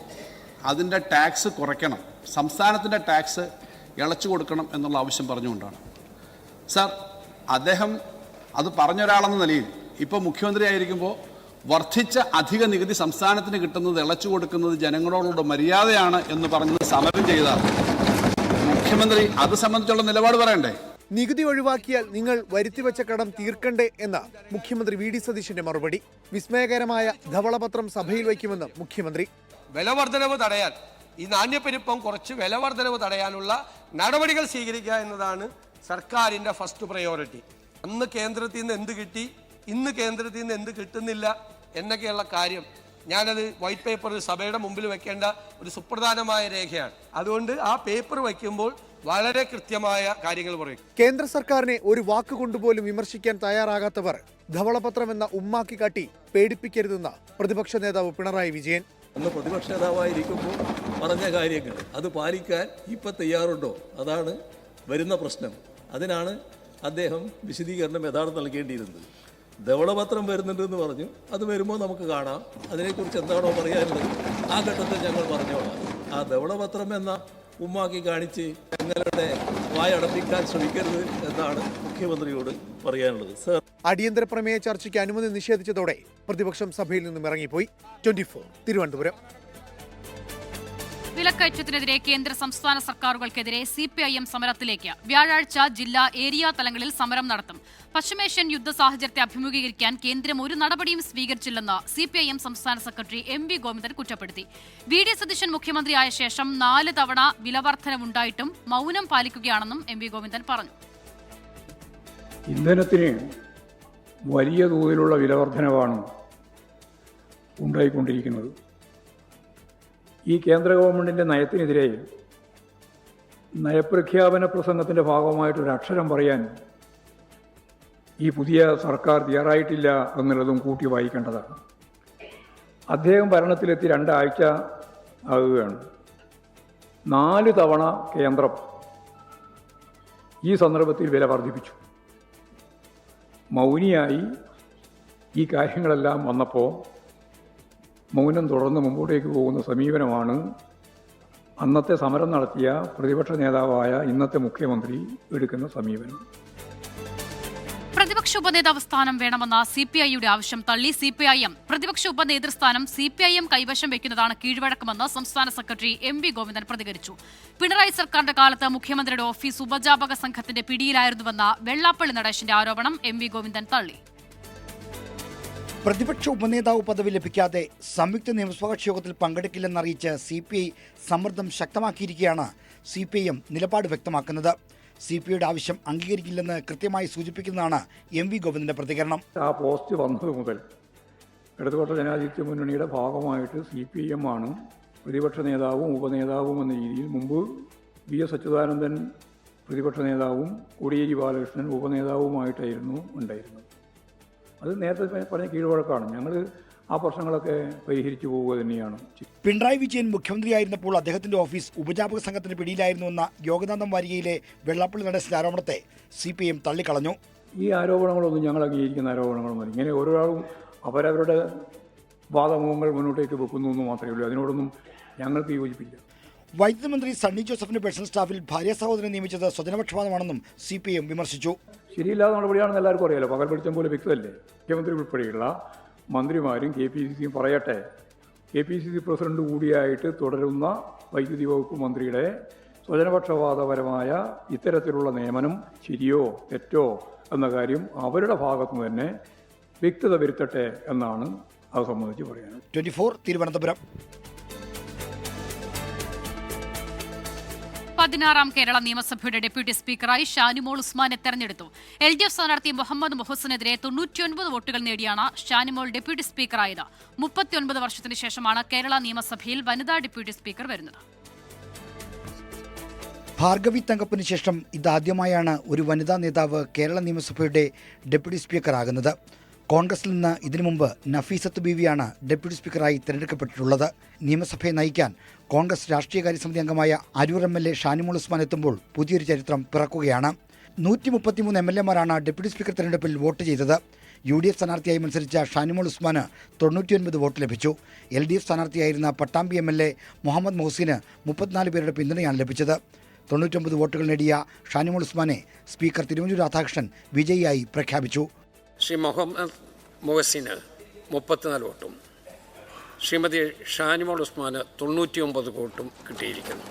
അതിന്റെ ടാക്സ് കുറയ്ക്കണം, സംസ്ഥാനത്തിന്റെ ടാക്സ് ഇളച്ചു കൊടുക്കണം എന്നുള്ള ആവശ്യം പറഞ്ഞുകൊണ്ടാണ്. സാർ, അദ്ദേഹം അത് പറഞ്ഞൊരാളെന്ന നിലയിൽ ഇപ്പോൾ മുഖ്യമന്ത്രി ആയിരിക്കുമ്പോൾ വർദ്ധിച്ച അധിക നികുതി സംസ്ഥാനത്തിന് കിട്ടുന്നത് ഇളച്ചു കൊടുക്കുന്നത് ജനങ്ങളോടുള്ള മര്യാദയാണ് എന്ന് പറഞ്ഞത് സമരം ചെയ്ത മുഖ്യമന്ത്രി അത് സംബന്ധിച്ചുള്ള നിലപാട് പറയണ്ടേ?
നികുതി ഒഴിവാക്കിയാൽ നിങ്ങൾ വരുത്തിവെച്ച കടം തീർക്കണ്ടേ എന്ന മുഖ്യമന്ത്രി VD സതീശന്റെ മറുപടി. വിസ്മയകരമായ ധവളപത്രം സഭയിൽ വയ്ക്കുമെന്ന് മുഖ്യമന്ത്രി.
വില വർധനവ് തടയാൻ, ഈ നാണ്യപ്പെരുപ്പം കുറച്ച് വില വർധനവ് തടയാനുള്ള നടപടികൾ സ്വീകരിക്കുക എന്നതാണ് സർക്കാരിന്റെ ഫസ്റ്റ് പ്രയോറിറ്റി. അന്ന് കേന്ദ്രത്തിൽ നിന്ന് എന്ത് കിട്ടി, ഇന്ന് കേന്ദ്രത്തിൽ നിന്ന് എന്ത് കിട്ടുന്നില്ല എന്നൊക്കെയുള്ള കാര്യം ഞാനത് വൈറ്റ് പേപ്പർ സഭയുടെ മുമ്പിൽ വെക്കേണ്ട ഒരു സുപ്രധാനമായ രേഖയാണ്. അതുകൊണ്ട് ആ പേപ്പർ വയ്ക്കുമ്പോൾ വളരെ കൃത്യമായ കാര്യങ്ങൾ പറയും.
കേന്ദ്ര സർക്കാരിനെ ഒരു വാക്കുകൊണ്ടുപോലും വിമർശിക്കാൻ തയ്യാറാകാത്തവർ ധവളപത്രം എന്ന ഉമ്മാക്കി കാട്ടി പേടിപ്പിക്കരുതെന്ന് പ്രതിപക്ഷ നേതാവ് പിണറായി വിജയൻ.
അന്ന് പ്രതിപക്ഷ നേതാവായിരിക്കുമ്പോൾ പറഞ്ഞ കാര്യങ്ങൾ അത് പാലിക്കാൻ ഇപ്പം തയ്യാറുണ്ടോ? അതാണ് വരുന്ന പ്രശ്നം. അതിനാണ് അദ്ദേഹം വിശദീകരണം യഥാർത്ഥം നൽകേണ്ടിയിരുന്നത്. ധവളപത്രം വരുന്നുണ്ടെന്ന് പറഞ്ഞു. അത് വരുമ്പോൾ നമുക്ക് കാണാം. അതിനെക്കുറിച്ച് എന്താണോ പറയാനുള്ളത് ആ ഘട്ടത്തിൽ ഞങ്ങൾ പറഞ്ഞോളാം. ആ ധവളപത്രം എന്ന ഉമ്മാക്കി കാണിച്ച് ഞങ്ങളുടെ വായടപ്പിക്കാൻ ശ്രമിക്കരുത് എന്നാണ് മുഖ്യമന്ത്രിയോട് പറയാനുള്ളത്. സർ,
അടിയന്തര പ്രമേയ ചർച്ചയ്ക്ക് അനുമതി നിഷേധിച്ചതോടെ പ്രതിപക്ഷം സഭയിൽ നിന്നും ഇറങ്ങിപ്പോയി. 24 തിരുവനന്തപുരം.
വിലക്കയറ്റത്തിനെതിരെ കേന്ദ്ര സംസ്ഥാന സർക്കാരുകൾക്കെതിരെ CPIM സമരത്തിലേക്ക്. വ്യാഴാഴ്ച ജില്ലാ ഏരിയ തലങ്ങളിൽ സമരം നടത്തും. പശ്ചിമേഷ്യൻ യുദ്ധ സാഹചര്യത്തെ അഭിമുഖീകരിക്കാൻ കേന്ദ്രം ഒരു നടപടിയും സ്വീകരിച്ചില്ലെന്ന് CPIM സംസ്ഥാന സെക്രട്ടറി MV ഗോവിന്ദൻ കുറ്റപ്പെടുത്തി. VD സതീശൻ മുഖ്യമന്ത്രിയായ ശേഷം 4 തവണ വിലവർധനവുണ്ടായിട്ടും മൗനം പാലിക്കുകയാണെന്നും MV ഗോവിന്ദൻ പറഞ്ഞു.
ഇന്ധനത്തിന് വലിയ തോതിലുള്ള വിലവർധനവാണ് ഉണ്ടായിക്കൊണ്ടിരിക്കുന്നത്. ഈ കേന്ദ്ര ഗവൺമെൻറ്റിൻ്റെ നയത്തിനെതിരെ നയപ്രഖ്യാപന പ്രസംഗത്തിൻ്റെ ഭാഗമായിട്ടൊരു അക്ഷരം പറയാൻ ഈ പുതിയ സർക്കാർ തയ്യാറായിട്ടില്ല എന്നുള്ളതും കൂട്ടി വായിക്കേണ്ടതാണ്. അദ്ദേഹം ഭരണത്തിലെത്തി 2 ആഴ്ച ആകുകയാണ്. 4 തവണ കേന്ദ്രം ഈ സന്ദർഭത്തിൽ വില വർദ്ധിപ്പിച്ചു. മൗനിയായി ഈ കാര്യങ്ങളെല്ലാം വന്നപ്പോൾ മൗനം തുടർന്ന് മുമ്പോട്ടേക്ക് പോകുന്ന സമീപനമാണ് അന്നത്തെ സമരം നടത്തിയ പ്രതിപക്ഷ നേതാവായ ഇന്നത്തെ മുഖ്യമന്ത്രി എടുക്കുന്ന സമീപനം.
പ്രതിപക്ഷ ഉപനേതാവ് സ്ഥാനം വേണമെന്ന CPI-യുടെ ആവശ്യം തള്ളി CPIM. പ്രതിപക്ഷ ഉപനേതൃസ്ഥാനം CPIM കൈവശം വയ്ക്കുന്നതാണ് കീഴ്വഴക്കമെന്ന് സംസ്ഥാന സെക്രട്ടറി MV ഗോവിന്ദൻ പ്രതികരിച്ചു. പിണറായി സർക്കാരിന്റെ കാലത്ത് മുഖ്യമന്ത്രിയുടെ ഓഫീസ് ഉപജാപക സംഘത്തിന്റെ പിടിയിലായിരുന്നുവെന്ന വെള്ളാപ്പള്ളി നടേശന്റെ ആരോപണം MV ഗോവിന്ദൻ തള്ളി.
പ്രതിപക്ഷ ഉപനേതാവ് പദവി ലഭിക്കാതെ സംയുക്ത നിയമസഭാ കക്ഷി യോഗത്തിൽ പങ്കെടുക്കില്ലെന്നറിയിച്ച് CPI സമ്മർദ്ദം ശക്തമാക്കിയിരിക്കുകയാണ്. CPIM നിലപാട് വ്യക്തമാക്കുന്നത്. CPIയുടെ ആവശ്യം അംഗീകരിക്കില്ലെന്ന് കൃത്യമായി സൂചിപ്പിക്കുന്നതാണ് MV ഗോവിന്ദന്റെ പ്രതികരണം.
ആ പോസ്റ്റ് വന്നത് മുതൽ ഇടതുപക്ഷ ജനാധിപത്യ മുന്നണിയുടെ ഭാഗമായിട്ട് CPIM ആണ് പ്രതിപക്ഷ നേതാവും ഉപനേതാവും എന്ന രീതിയിൽ. മുമ്പ് VS അച്യുതാനന്ദൻ പ്രതിപക്ഷ നേതാവും കോടിയേരി ബാലകൃഷ്ണൻ ഉപനേതാവുമായിട്ടായിരുന്നു ഉണ്ടായിരുന്നത്. അത് നേരത്തെ പറഞ്ഞ കീഴ്വഴക്കാണ്. ഞങ്ങൾ ആ പ്രശ്നങ്ങളൊക്കെ പരിഹരിച്ചു പോവുക തന്നെയാണ്.
പിണറായി വിജയൻ മുഖ്യമന്ത്രിയായിരുന്നപ്പോൾ അദ്ദേഹത്തിന്റെ ഓഫീസ് ഉപജാപക സംഘത്തിന് പിടിയിലായിരുന്നുവെന്ന യോഗനാഥം വാരികയിലെ വെള്ളാപ്പള്ളി നടേശന്റെ ആരോപണത്തെ CPIM തള്ളിക്കളഞ്ഞു.
ഈ ആരോപണങ്ങളൊന്നും ഞങ്ങൾ അംഗീകരിക്കുന്ന ആരോപണങ്ങളൊന്നും ഇങ്ങനെ ഓരോരാളും അവരവരുടെ വാദമുഖങ്ങൾ മുന്നോട്ടേക്ക് വെക്കുന്നു എന്ന് മാത്രമേ ഉള്ളൂ. അതിനോടൊന്നും ഞങ്ങൾക്ക് യോജിപ്പില്ല.
വൈദ്യുതി മന്ത്രി സണ്ണി ജോസഫിന്റെ പേഴ്സണൽ സ്റ്റാഫിൽ ഭാര്യ സഹോദരനെ നിയമിച്ചത് സ്വജനപക്ഷപാതമാണെന്നും CPIM വിമർശിച്ചു.
ശരിയില്ലാത്ത നടപടിയാണെന്ന് എല്ലാവർക്കും അറിയാലോ. പകൽ വെളിച്ചം പോലെ വ്യക്തമല്ലേ. മുഖ്യമന്ത്രി ഉൾപ്പെടെയുള്ള മന്ത്രിമാരും KPCCയും പറയട്ടെ. KPCC പ്രസിഡന്റ് കൂടിയായിട്ട് തുടരുന്ന വൈദ്യുതി വകുപ്പ് മന്ത്രിയുടെ സ്വജനപക്ഷപാതപരമായ ഇത്തരത്തിലുള്ള നിയമനം ശരിയോ തെറ്റോ എന്ന കാര്യം അവരുടെ ഭാഗത്തു നിന്ന് തന്നെ വ്യക്തത വരുത്തട്ടെ എന്നാണ് അത് സംബന്ധിച്ച് പറയാൻ.
24 തിരുവനന്തപുരം.
16ാം കേരള നിയമസഭയുടെ ഡെപ്യൂട്ടി സ്പീക്കറായി ഷാനിമോൾ ഉസ്മാനെ തെരഞ്ഞെടുത്തു. LDF സ്ഥാനാർത്ഥി മുഹമ്മദ് മുഹസിനെതിരെ 99 വോട്ടുകൾ നേടിയാണ് ഷാനിമോൾ ഡെപ്യൂട്ടി സ്പീക്കറായത്. 39 വർഷത്തിന് ശേഷമാണ് കേരള നിയമസഭയിൽ വനിതാ ഡെപ്യൂട്ടി സ്പീക്കർ വരുന്നത്.
ഭാർഗവി തങ്കപ്പന് ശേഷം ഇതാദ്യമായാണ് ഒരു വനിതാ നേതാവ് കേരള നിയമസഭയുടെ ഡെപ്യൂട്ടി സ്പീക്കറാകുന്നത്. കോൺഗ്രസിൽ നിന്ന് ഇതിനു മുമ്പ് നഫീസത്ത് ബീവിയാണ് ഡെപ്യൂട്ടി സ്പീക്കറായി തിരഞ്ഞെടുക്കപ്പെട്ടിട്ടുള്ളത്. നിയമസഭയെ നയിക്കാൻ കോൺഗ്രസ് രാഷ്ട്രീയകാര്യ സമിതി അംഗമായ അരൂർ MLA ഷാനിമോൾ ഉസ്മാൻ എത്തുമ്പോൾ പുതിയൊരു ചരിത്രം പിറക്കുകയാണ്. 133 MLAമാരാണ് ഡെപ്യൂട്ടി സ്പീക്കർ തെരഞ്ഞെടുപ്പിൽ വോട്ട് ചെയ്തത്. UDF സ്ഥാനാർത്ഥിയായി മത്സരിച്ച ഷാനിമോൾ ഉസ്മാന് 99 വോട്ട് ലഭിച്ചു. LDF സ്ഥാനാർത്ഥിയായിരുന്ന പട്ടാമ്പി MLA മുഹമ്മദ് മൊഹസിന് 34 പേരുടെ പിന്തുണയാണ് ലഭിച്ചത്. 99 വോട്ടുകൾ നേടിയ ഷാനിമോൾ ഉസ്മാനെ സ്പീക്കർ തിരുവഞ്ചൂർ രാധാകൃഷ്ണൻ വിജയിയായി പ്രഖ്യാപിച്ചു.
ശ്രീ മുഹമ്മദ് മുഹസിന് 34 വോട്ടും ശ്രീമതി ഷാനിമോൾ ഉസ്മാന് 99 വോട്ടും കിട്ടിയിരിക്കുന്നു.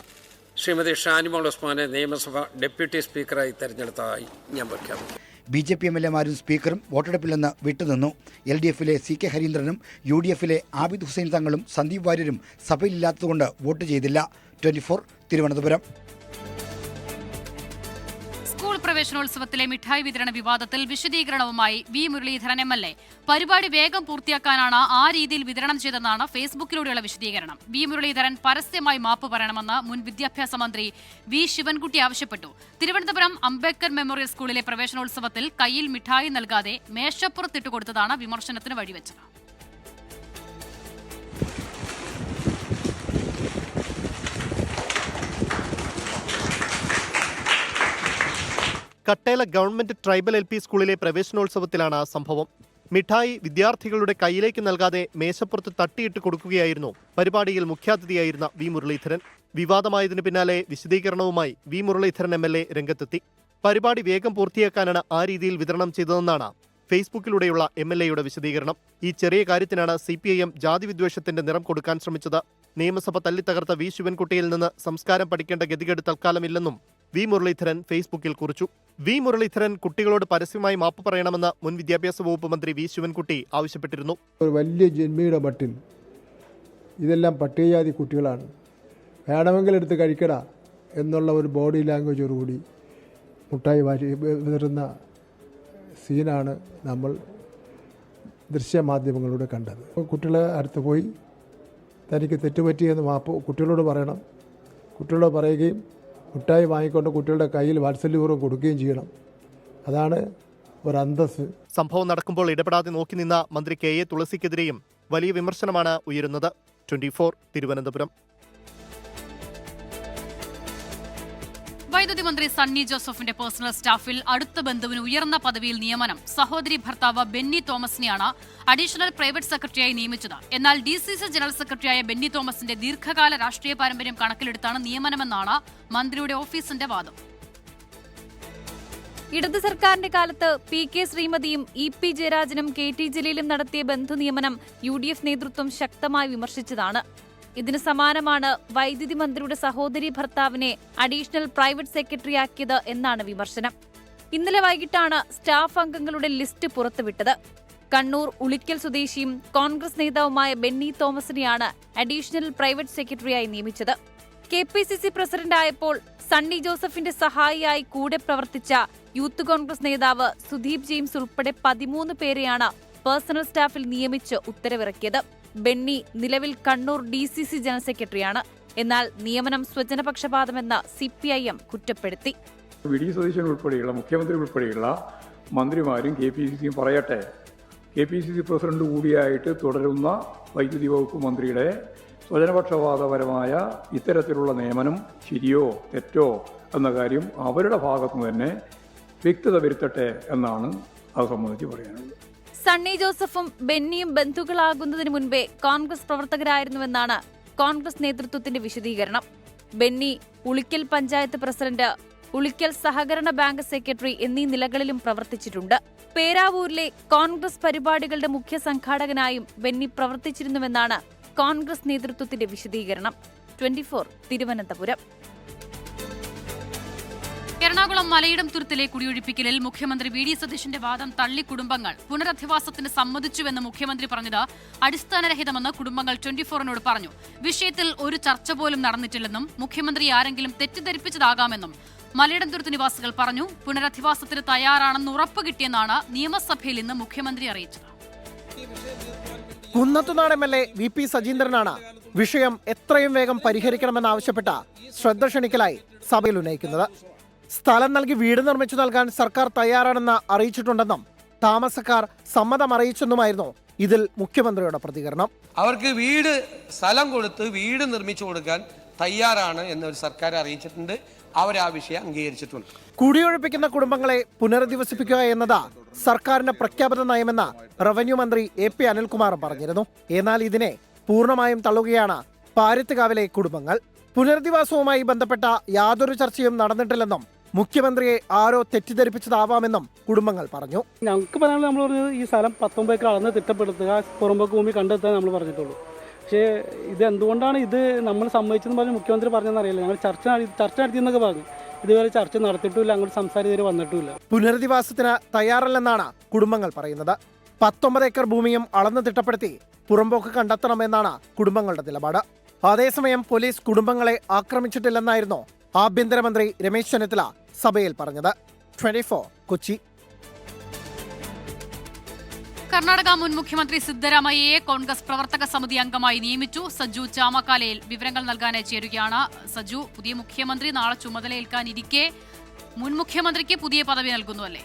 ശ്രീമതി ഷാനിമോൾ ഉസ്മാനെ നിയമസഭ ഡെപ്യൂട്ടി സ്പീക്കറായി തെരഞ്ഞെടുത്തതായി ഞാൻ പ്രഖ്യാപിക്കുന്നു.
BJP MLAമാരും സ്പീക്കറും വോട്ടെടുപ്പിൽ നിന്ന് വിട്ടുനിന്നു. LDFിലെ CK ഹരീന്ദ്രനും UDFിലെ ആബിദ് ഹുസൈൻ തങ്ങളും സന്ദീപ് വാര്യരും സഭയിലില്ലാത്തതുകൊണ്ട് വോട്ട് ചെയ്തില്ല. 24 തിരുവനന്തപുരം.
സ്കൂൾ പ്രവേശനോത്സവത്തിലെ മിഠായി വിതരണ വിവാദത്തിൽ വിശദീകരണവുമായി V മുരളീധരൻ MLA. പരിപാടി വേഗം പൂർത്തിയാക്കാനാണ് ആ രീതിയിൽ വിതരണം ചെയ്തതെന്നാണ് ഫേസ്ബുക്കിലൂടെയുള്ള വിശദീകരണം. V മുരളീധരൻ പരസ്യമായി മാപ്പ് പറയണമെന്ന് മുൻ വിദ്യാഭ്യാസ മന്ത്രി V ശിവൻകുട്ടി ആവശ്യപ്പെട്ടു. തിരുവനന്തപുരം അംബേദ്കർ മെമ്മോറിയൽ സ്കൂളിലെ പ്രവേശനോത്സവത്തിൽ കയ്യിൽ മിഠായി നൽകാതെ മേശപ്പുറത്തിട്ടുകൊടുത്തതാണ് വിമർശനത്തിന് വഴിവെച്ചത്.
കട്ടേല ഗവൺമെന്റ് ട്രൈബൽ LP സ്കൂളിലെ പ്രവേശനോത്സവത്തിലാണ് സംഭവം. മിഠായി വിദ്യാർത്ഥികളുടെ കയ്യിലേക്ക് നൽകാതെ മേശപ്പുറത്ത് തട്ടിയിട്ട് കൊടുക്കുകയായിരുന്നു പരിപാടിയിൽ മുഖ്യാതിഥിയായിരുന്ന വി മുരളീധരൻ. വിവാദമായതിനു പിന്നാലെ വിശദീകരണവുമായി വി മുരളീധരൻ MLA രംഗത്തെത്തി. പരിപാടി വേഗം പൂർത്തിയാക്കാനാണ് ആ രീതിയിൽ വിതരണം ചെയ്തതെന്നാണ് ഫേസ്ബുക്കിലൂടെയുള്ള MLAയുടെ വിശദീകരണം. ഈ ചെറിയ കാര്യത്തിനാണ് CPIM ജാതിവിദ്വേഷത്തിന്റെ നിറം കൊടുക്കാൻ ശ്രമിച്ചത്. നിയമസഭ തല്ലിത്തകർത്ത വി ശിവൻകുട്ടിയിൽ നിന്ന് സംസ്കാരം പഠിക്കേണ്ട ഗതികേട് തൽക്കാലമില്ലെന്നും വി മുരളീധരൻ ഫേസ്ബുക്കിൽ കുറിച്ചു. വി മുരളീധരൻ കുട്ടികളോട് പരസ്യമായി മാപ്പ് പറയണമെന്ന് മുൻ വിദ്യാഭ്യാസ വകുപ്പ് മന്ത്രി വി ശിവൻകുട്ടി ആവശ്യപ്പെട്ടിരുന്നു.
ഒരു വലിയ ജന്മിയുടെ മട്ടിൽ ഇതെല്ലാം പട്ടികജാതി കുട്ടികളാണ്, വേണമെങ്കിൽ എടുത്ത് കഴിക്കട എന്നുള്ള ഒരു ബോഡി ലാംഗ്വേജോടുകൂടി മുട്ടായി വിതറുന്ന സീനാണ് നമ്മൾ ദൃശ്യമാധ്യമങ്ങളിലൂടെ കണ്ടത്. കുട്ടികളെ അടുത്ത് പോയി തനിക്ക് തെറ്റുപറ്റിയെന്ന് മാപ്പ് കുട്ടികളോട് പറയണം. കുട്ടികളോട് പറയുകയും മുട്ടായി വാങ്ങിക്കൊണ്ട് കുട്ടികളുടെ കയ്യിൽ വാത്സല്യപൂർവ്വം കൊടുക്കുകയും ചെയ്യണം. അതാണ് ഒരു അന്തസ്സ്.
സംഭവം നടക്കുമ്പോൾ ഇടപെടാതെ നോക്കി നിന്ന മന്ത്രി KA തുളസിക്കെതിരെയും വലിയ വിമർശനമാണ് ഉയരുന്നത്. 24 തിരുവനന്തപുരം.
വൈദ്യുതി മന്ത്രി സണ്ണി ജോസഫിന്റെ പേഴ്സണൽ സ്റ്റാഫിൽ അടുത്ത ബന്ധുവിന് ഉയർന്ന പദവിയിൽ നിയമനം. സഹോദരി ഭർത്താവ് ബെന്നി തോമസിനെയാണ് അഡീഷണൽ പ്രൈവറ്റ് സെക്രട്ടറിയായി നിയമിച്ചത്. എന്നാൽ DCC ജനറൽ സെക്രട്ടറിയായ ബെന്നി തോമസിന്റെ ദീർഘകാല രാഷ്ട്രീയ പാരമ്പര്യം കണക്കിലെടുത്താണ് നിയമനമെന്നാണ് മന്ത്രിയുടെ ഓഫീസിന്റെ വാദം.
ഇടത് സർക്കാരിന്റെ കാലത്ത് PK ശ്രീമതിയും EP ജയരാജനും KT ജലീലും നടത്തിയ ബന്ധുനിയമനം UDF നേതൃത്വം ശക്തമായി വിമർശിച്ചതാണ്. ഇതിന് സമാനമാണ് വൈദ്യുതി മന്ത്രിയുടെ സഹോദരി ഭർത്താവിനെ അഡീഷണൽ പ്രൈവറ്റ് സെക്രട്ടറിയാക്കിയത് എന്നാണ് വിമർശനം. ഇന്നലെ വൈകിട്ടാണ് സ്റ്റാഫ് അംഗങ്ങളുടെ ലിസ്റ്റ് പുറത്തുവിട്ടത്. കണ്ണൂർ ഉളിക്കൽ സ്വദേശിയും കോൺഗ്രസ് നേതാവുമായ ബെന്നി തോമസിനെയാണ് അഡീഷണൽ പ്രൈവറ്റ് സെക്രട്ടറിയായി നിയമിച്ചത്. KPCC പ്രസിഡന്റായപ്പോൾ സണ്ണി ജോസഫിന്റെ സഹായിയായി കൂടെ പ്രവർത്തിച്ച യൂത്ത് കോൺഗ്രസ് നേതാവ് സുദീപ് ജെയിംസ് ഉൾപ്പെടെ 13 പേരെയാണ് പേഴ്സണൽ സ്റ്റാഫിൽ നിയമിച്ച് ഉത്തരവിറക്കിയത്. ബെന്നി നിലവിൽ കണ്ണൂർ DCC ജനറൽ സെക്രട്ടറിയാണ്. എന്നാൽ നിയമനം സ്വജനപക്ഷപാതമെന്ന് CPIM കുറ്റപ്പെടുത്തി.
VD സതീശൻ ഉൾപ്പെടെയുള്ള മുഖ്യമന്ത്രി ഉൾപ്പെടെയുള്ള മന്ത്രിമാരും KPCCയും പറയട്ടെ, KPCC പ്രസിഡന്റ് കൂടിയായിട്ട് തുടരുന്ന വൈദ്യുതി വകുപ്പ് മന്ത്രിയുടെ സ്വജനപക്ഷപാതപരമായ ഇത്തരത്തിലുള്ള നിയമനം ശരിയോ തെറ്റോ എന്ന കാര്യം അവരുടെ ഭാഗത്തുനിന്ന് തന്നെ വ്യക്തത വരുത്തട്ടെ എന്നാണ് അത് സംബന്ധിച്ച് പറയാനുള്ളത്.
സണ്ണി ജോസഫും ബെന്നിയും ബന്ധുക്കളാകുന്നതിന് മുൻപേ കോൺഗ്രസ് പ്രവർത്തകരായിരുന്നുവെന്നാണ് കോൺഗ്രസ് നേതൃത്വത്തിന്റെ വിശദീകരണം. ബെന്നി ഉളിക്കൽ പഞ്ചായത്ത് പ്രസിഡന്റ്, ഉളിക്കൽ സഹകരണ ബാങ്ക് സെക്രട്ടറി എന്നീ നിലകളിലും പ്രവർത്തിച്ചിട്ടുണ്ട്. പേരാവൂരിലെ കോൺഗ്രസ് പരിപാടികളുടെ മുഖ്യ സംഘാടകനായും ബെന്നി പ്രവർത്തിച്ചിരുന്നുവെന്നാണ് കോൺഗ്രസ് നേതൃത്വത്തിന്റെ വിശദീകരണം. 24 തിരുവനന്തപുരം.
എറണാകുളം മലയിടംതുരുത്തിലെ കുടിയൊഴിപ്പിക്കലിൽ മുഖ്യമന്ത്രി VD സതീശന്റെ വാദം തള്ളി കുടുംബങ്ങൾ. പുനരധിവാസത്തിന് സമ്മതിച്ചുവെന്ന് മുഖ്യമന്ത്രി പറഞ്ഞത് അടിസ്ഥാനരഹിതമെന്ന് കുടുംബങ്ങൾ 24നോട് പറഞ്ഞു. വിഷയത്തിൽ ഒരു ചർച്ച പോലും നടന്നിട്ടില്ലെന്നും മുഖ്യമന്ത്രി ആരെങ്കിലും തെറ്റിദ്ധരിപ്പിച്ചതാകാമെന്നും മലയിടംതുരുത്ത് നിവാസികൾ പറഞ്ഞു. പുനരധിവാസത്തിന് തയ്യാറാണെന്ന് ഉറപ്പ് കിട്ടിയെന്നാണ് നിയമസഭയിൽ ഇന്ന് മുഖ്യമന്ത്രി അറിയിച്ചത്.
കുന്നത്തുനാട് MLA VP സജീന്ദ്രനാണ് വിഷയം എത്രയും വേഗം പരിഹരിക്കണമെന്നാവശ്യപ്പെട്ട ശ്രദ്ധ ക്ഷണിക്കലായി സഭയിൽ ഉന്നയിക്കുന്നത്. സ്ഥലം നൽകി വീട് നിർമ്മിച്ചു നൽകാൻ സർക്കാർ തയ്യാറാണെന്ന് അറിയിച്ചിട്ടുണ്ടെന്നും താമസക്കാർ സമ്മതം അറിയിച്ചെന്നുമായിരുന്നു ഇതിൽ മുഖ്യമന്ത്രിയുടെ പ്രതികരണം.
അവർക്ക് സ്ഥലം കൊടുത്ത് വീട് നിർമ്മിച്ചു കൊടുക്കാൻ തയ്യാറാണ് എന്നൊരു സർക്കാർ അറിയിച്ചിട്ടുണ്ട്. അവർ ആ വിഷയം അംഗീകരിച്ചിട്ടുണ്ട്.
കുടിയൊഴിപ്പിക്കുന്ന കുടുംബങ്ങളെ പുനരധിവസിപ്പിക്കുക എന്നത് സർക്കാരിന്റെ പ്രഖ്യാപിത നയമെന്ന് റവന്യൂ മന്ത്രി AP അനിൽകുമാറും പറഞ്ഞിരുന്നു. എന്നാൽ ഇതിനെ പൂർണ്ണമായും തള്ളുകയാണ് പാരിത്തുകാവിലെ കുടുംബങ്ങൾ. പുനരധിവാസവുമായി ബന്ധപ്പെട്ട യാതൊരു ചർച്ചയും നടന്നിട്ടില്ലെന്നും മുഖ്യമന്ത്രിയെ ആരോ തെറ്റിദ്ധരിപ്പിച്ചതാവാമെന്നും കുടുംബങ്ങൾ പറഞ്ഞു.
ഞങ്ങൾക്ക് പറയാനുള്ള നമ്മൾ പറഞ്ഞത് ഈ സ്ഥലം 19 ഏക്കർ അളന്ന് തിട്ടപ്പെടുത്തുക, പുറമ്പോക്ക് ഭൂമി കണ്ടെത്താൻ നമ്മൾ പറഞ്ഞിട്ടുള്ളൂ. പക്ഷേ ഇത് എന്തുകൊണ്ടാണ് ഇത് നമ്മൾ സമ്മതിച്ചെന്ന് പറഞ്ഞ് മുഖ്യമന്ത്രി പറഞ്ഞതെന്നറിയില്ല. ഞങ്ങൾ ചർച്ച നടത്തിയെന്നൊക്കെ പറഞ്ഞു. ഇതുവരെ ചർച്ച നടത്തിയിട്ടുമില്ല, അങ്ങോട്ട് സംസാരം ഇതുവരെ വന്നിട്ടുമില്ല.
പുനരധിവാസത്തിന് തയ്യാറല്ലെന്നാണ് കുടുംബങ്ങൾ പറയുന്നത്. 19 ഏക്കർ ഭൂമിയും അളന്ന് തിട്ടപ്പെടുത്തി പുറമ്പോക്ക് കണ്ടെത്തണമെന്നാണ് കുടുംബങ്ങളുടെ നിലപാട്. അതേസമയം പോലീസ് കുടുംബങ്ങളെ ആക്രമിച്ചിട്ടില്ലെന്നായിരുന്നു ആഭ്യന്തരമന്ത്രി രമേശ് ചെന്നിത്തല സഭയിൽ പറഞ്ഞത്. 24 കൊച്ചി.
കർണാടക മുൻ മുഖ്യമന്ത്രി സിദ്ധരാമയ്യയെ കോൺഗ്രസ് പ്രവർത്തക സമിതി അംഗമായി നിയമിച്ചു. സജു ചാമക്കാലയിൽ വിവരങ്ങൾ നൽകാനായി ചേരുകയാണ്. സജു, പുതിയ മുഖ്യമന്ത്രി നാളെ ചുമതലയേൽക്കാനിരിക്കെ മുൻ മുഖ്യമന്ത്രിക്ക് പുതിയ പദവി നൽകുന്നു അല്ലേ?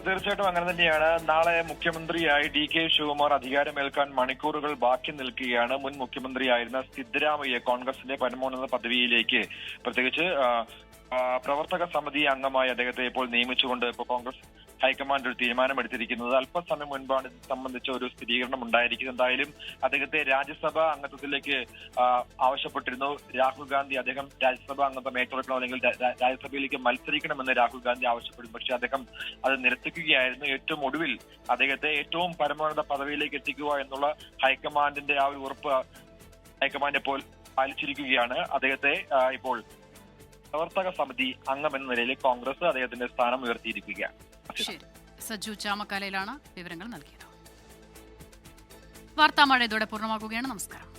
തീർച്ചയായിട്ടും അങ്ങനെ തന്നെയാണ്. നാളെ മുഖ്യമന്ത്രിയായി DK ശിവകുമാർ അധികാരമേൽക്കാൻ മണിക്കൂറുകൾ ബാക്കി നിൽക്കുകയാണ്. മുൻ മുഖ്യമന്ത്രിയായിരുന്ന സിദ്ധരാമയ്യ കോൺഗ്രസിന്റെ പരമോന്നത പദവിയിലേക്ക്, പ്രത്യേകിച്ച് പ്രവർത്തക സമിതി അംഗമായി അദ്ദേഹത്തെ ഇപ്പോൾ നിയമിച്ചുകൊണ്ട് ഇപ്പോൾ കോൺഗ്രസ് ഹൈക്കമാൻഡ് ഒരു തീരുമാനമെടുത്തിരിക്കുന്നത്. അല്പസമയം മുൻപാണ് ഇത് സംബന്ധിച്ച ഒരു സ്ഥിരീകരണം ഉണ്ടായിരിക്കുന്നത്. എന്തായാലും അദ്ദേഹത്തെ രാജ്യസഭാ അംഗത്വത്തിലേക്ക് ആവശ്യപ്പെട്ടിരുന്നു രാഹുൽ ഗാന്ധി. അദ്ദേഹം രാജ്യസഭാ അംഗത്വം ഏറ്റെടുക്കണം, അല്ലെങ്കിൽ രാജ്യസഭയിലേക്ക് മത്സരിക്കണമെന്ന് രാഹുൽ ഗാന്ധി ആവശ്യപ്പെടുന്നു. പക്ഷേ അദ്ദേഹം അത് നിരസിക്കുകയായിരുന്നു. ഏറ്റവും ഒടുവിൽ അദ്ദേഹത്തെ ഏറ്റവും പരമോന്നത പദവിയിലേക്ക് എത്തിക്കുക എന്നുള്ള ഹൈക്കമാൻഡിന്റെ ആ ഒരു ഉറപ്പ് ഹൈക്കമാൻഡ് ഇപ്പോൾ പാലിച്ചിരിക്കുകയാണ്. അദ്ദേഹത്തെ ഇപ്പോൾ പ്രവർത്തക സമിതി അംഗം എന്ന നിലയിൽ കോൺഗ്രസ് അദ്ദേഹത്തിന്റെ സ്ഥാനം ഉയർത്തിയിരിക്കുകയാണ്.
സജ്ജു ചാമക്കാലയിലാണ് വിവരങ്ങൾ നൽകിയത്. വാർത്താമഴ ഇതോടെ പൂർണ്ണമാക്കുകയാണ്. നമസ്കാരം.